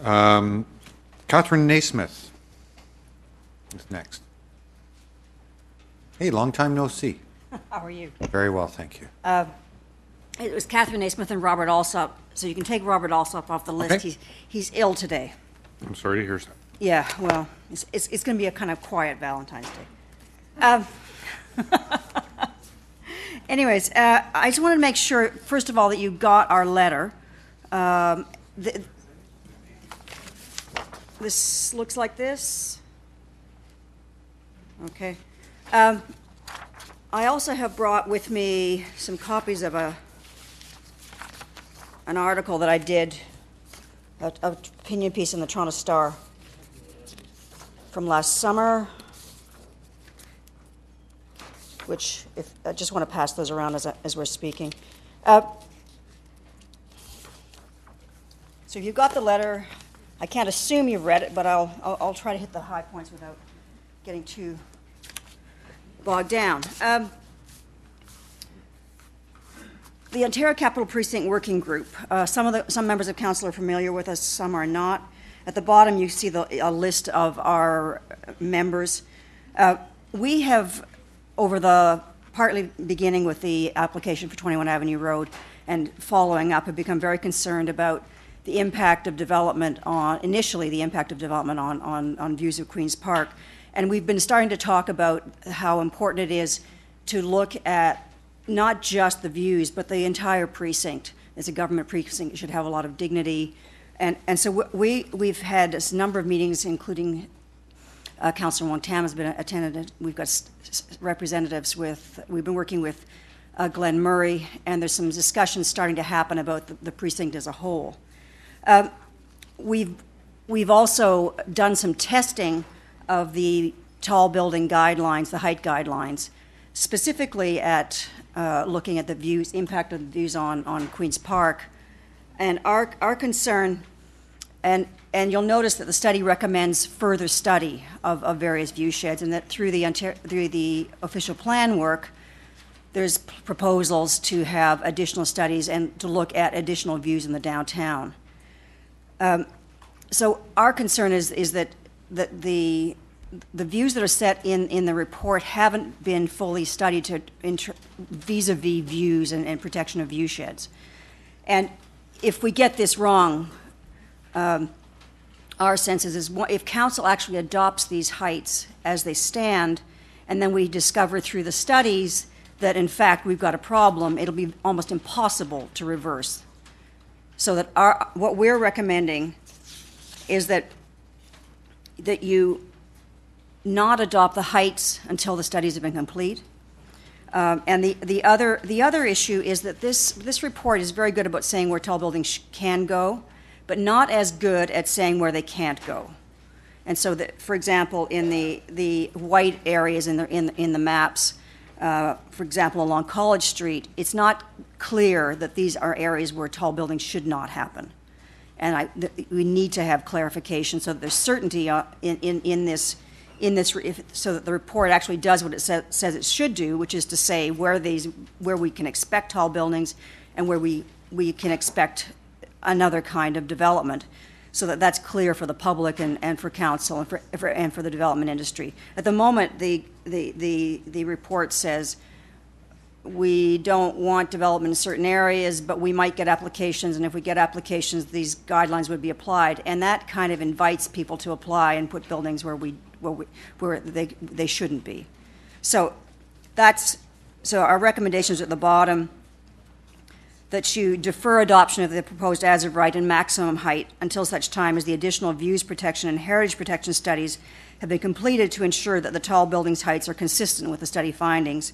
Catherine Nasmith is next. Hey, long time no see. How are you? Very well, thank you. It was Catherine Nasmith and Robert Alsop, so you can take Robert Alsop off the list. Okay. He's ill today. I'm sorry to hear that. Yeah, well, it's going to be a kind of quiet Valentine's Day. Anyways, I just wanted to make sure, first of all, that you got our letter. This looks like this. Okay. I also have brought with me some copies of an article that I did, an opinion piece in the Toronto Star from last summer, which I just want to pass those around as we're speaking. So if you've got the letter, I can't assume you've read it, but I'll try to hit the high points without getting too bogged down. The Ontario Capital Precinct Working Group, some members of council are familiar with us, some are not. At the bottom you see a list of our members. We have, partly beginning with the application for 21 Avenue Road and following up, have become very concerned about the impact of development initially the impact of development on views of Queen's Park. And we've been starting to talk about how important it is to look at not just the views, but the entire precinct. As a government precinct, it should have a lot of dignity. And so we've had a number of meetings, including Councillor Wong Tam has been attended. We've got representatives we've been working with Glenn Murray, and there's some discussions starting to happen about the precinct as a whole. We've also done some testing of the tall building guidelines, the height guidelines, specifically at looking at the impact of the views on Queen's Park. And our concern, and you'll notice that the study recommends further study of various view sheds, and that through the official plan work, there's proposals to have additional studies and to look at additional views in the downtown. So our concern is that the views that are set in the report haven't been fully studied vis-a-vis views and protection of view sheds. And if we get this wrong, our sense is if council actually adopts these heights as they stand, and then we discover through the studies that in fact we've got a problem, it'll be almost impossible to reverse. So that what we're recommending is that you not adopt the heights until the studies have been complete. And the other issue is that this report is very good about saying where tall buildings can go, but not as good at saying where they can't go. And so that, for example, in the white areas in the maps, for example, along College Street, it's not clear that these are areas where tall buildings should not happen. And we need to have clarification so that there's certainty in this, so that the report actually does what it says it should do, which is to say where we can expect tall buildings and where we can expect another kind of development, so that that's clear for the public and for council and for the development industry. At the moment, the report says we don't want development in certain areas, but we might get applications, and if we get applications, these guidelines would be applied, and that kind of invites people to apply and put buildings where they shouldn't be. So our recommendations at the bottom, that you defer adoption of the proposed as-of-right and maximum height until such time as the additional views protection and heritage protection studies have been completed to ensure that the tall buildings' heights are consistent with the study findings.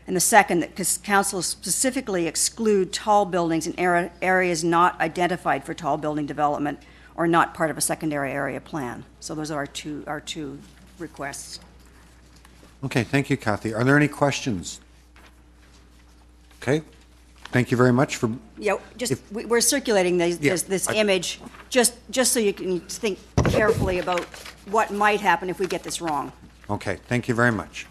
And the second, that council specifically exclude tall buildings in areas not identified for tall building development or not part of a secondary area plan. So those are our two requests. Okay, thank you, Kathy. Are there any questions? Okay. Thank you very much for... Yeah, we're circulating this image just so you can think carefully about what might happen if we get this wrong. Okay, thank you very much.